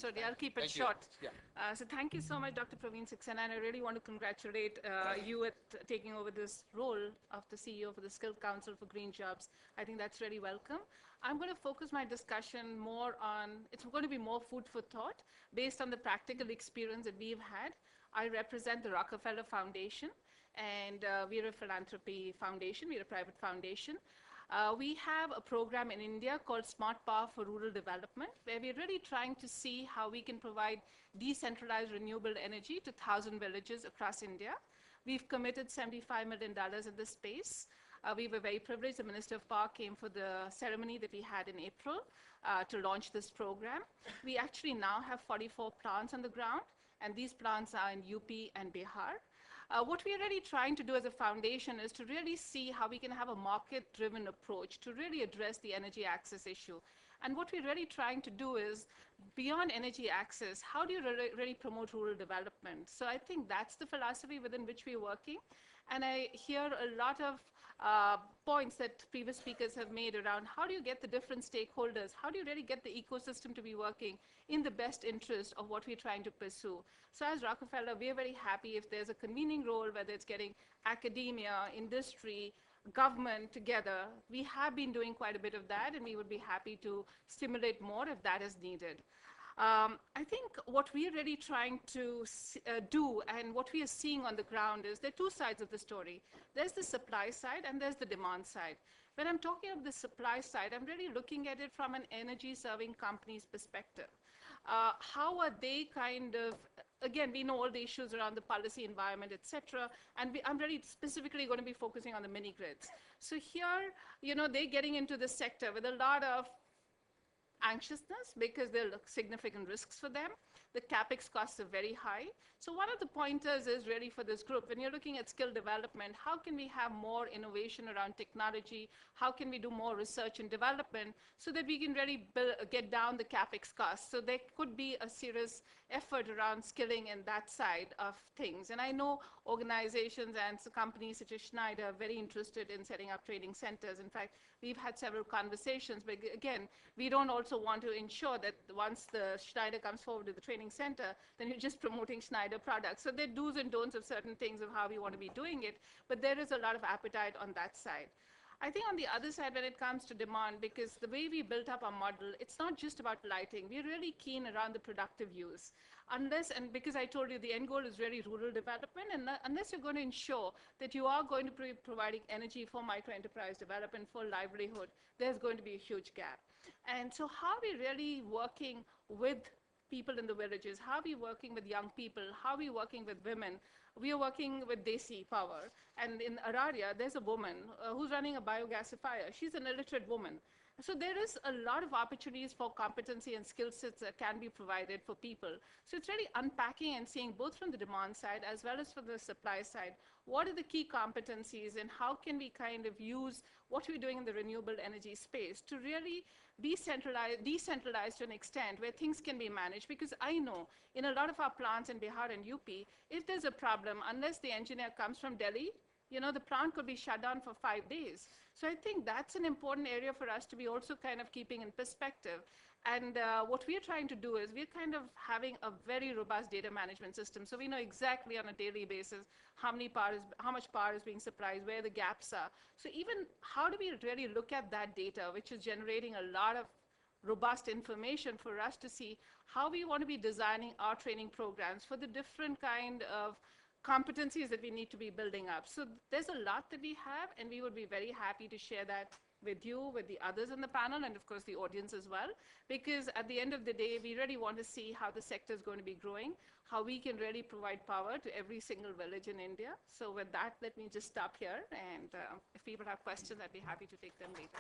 sorry, I'll keep it Thank you. short. Yeah. So thank you so much, Dr. Praveen Saxena, and I really want to congratulate you at taking over this role of the CEO for the Skilled Council for Green Jobs. I think that's really welcome. I'm going to focus my discussion more on, it's going to be more food for thought based on the practical experience that we've had. I represent the Rockefeller Foundation, and we're a philanthropy foundation. We're a private foundation. We have a program in India called Smart Power for Rural Development, where we're really trying to see how we can provide decentralized renewable energy to 1,000 villages across India. We've committed $75 million in this space. We were very privileged. The Minister of Power came for the ceremony that we had in April to launch this program. We actually now have 44 plants on the ground, and these plants are in UP and Bihar. What we are really trying to do as a foundation is to really see how we can have a market-driven approach to really address the energy access issue. And what we're really trying to do is, beyond energy access, how do you really promote rural development? So I think that's the philosophy within which we're working. And I hear a lot of points that previous speakers have made around how do you get the different stakeholders, how do you really get the ecosystem to be working in the best interest of what we're trying to pursue. So as Rockefeller, we're very happy if there's a convening role, whether it's getting academia, industry, government together. We have been doing quite a bit of that, and we would be happy to stimulate more if that is needed. I think what we're really trying to do and what we are seeing on the ground is there are two sides of the story. There's the supply side and there's the demand side. When I'm talking of the supply side, I'm really looking at it from an energy serving company's perspective. How are they kind of, again, we know all the issues around the policy environment, et cetera, and I'm really specifically going to be focusing on the mini grids. So here, they're getting into this sector with a lot of anxiousness because there are significant risks for them. The capex costs are very high. So one of the pointers is really for this group, when you're looking at skill development, how can we have more innovation around technology? How can we do more research and development so that we can really get down the capex costs? So there could be a serious effort around skilling in that side of things. And I know organizations and companies such as Schneider are very interested in setting up training centers. In fact, we've had several conversations, but again, we don't also want to ensure that once the Schneider comes forward with the training center, then you're just promoting Schneider products. So there are do's and don'ts of certain things of how we want to be doing it, but there is a lot of appetite on that side. I think on the other side, when it comes to demand, because the way we built up our model, it's not just about lighting. We're really keen around the productive use. Unless, and because I told you the end goal is really rural development, and unless you're going to ensure that you are going to be providing energy for micro-enterprise development, for livelihood, there's going to be a huge gap. And so how are we really working with people in the villages? How are we working with young people? How are we working with women? We are working with Desi Power. And in Araria, there's a woman who's running a biogasifier. She's an illiterate woman. So there is a lot of opportunities for competency and skill sets that can be provided for people. So it's really unpacking and seeing both from the demand side as well as from the supply side, what are the key competencies and how can we kind of use what we're doing in the renewable energy space to really be decentralized to an extent where things can be managed. Because I know in a lot of our plants in Bihar and UP, if there's a problem, unless the engineer comes from Delhi, the plant could be shut down for 5 days. So I think that's an important area for us to be also kind of keeping in perspective. And what we're trying to do is we're kind of having a very robust data management system. So we know exactly on a daily basis how much power is being supplied, where the gaps are. So even how do we really look at that data, which is generating a lot of robust information for us to see how we want to be designing our training programs for the different kind of competencies that we need to be building up. So there's a lot that we have, and we would be very happy to share that with you, with the others in the panel, and of course the audience as well, because at the end of the day, we really want to see how the sector is going to be growing, how we can really provide power to every single village in India. So with that, let me just stop here, and if people have questions, I'd be happy to take them later.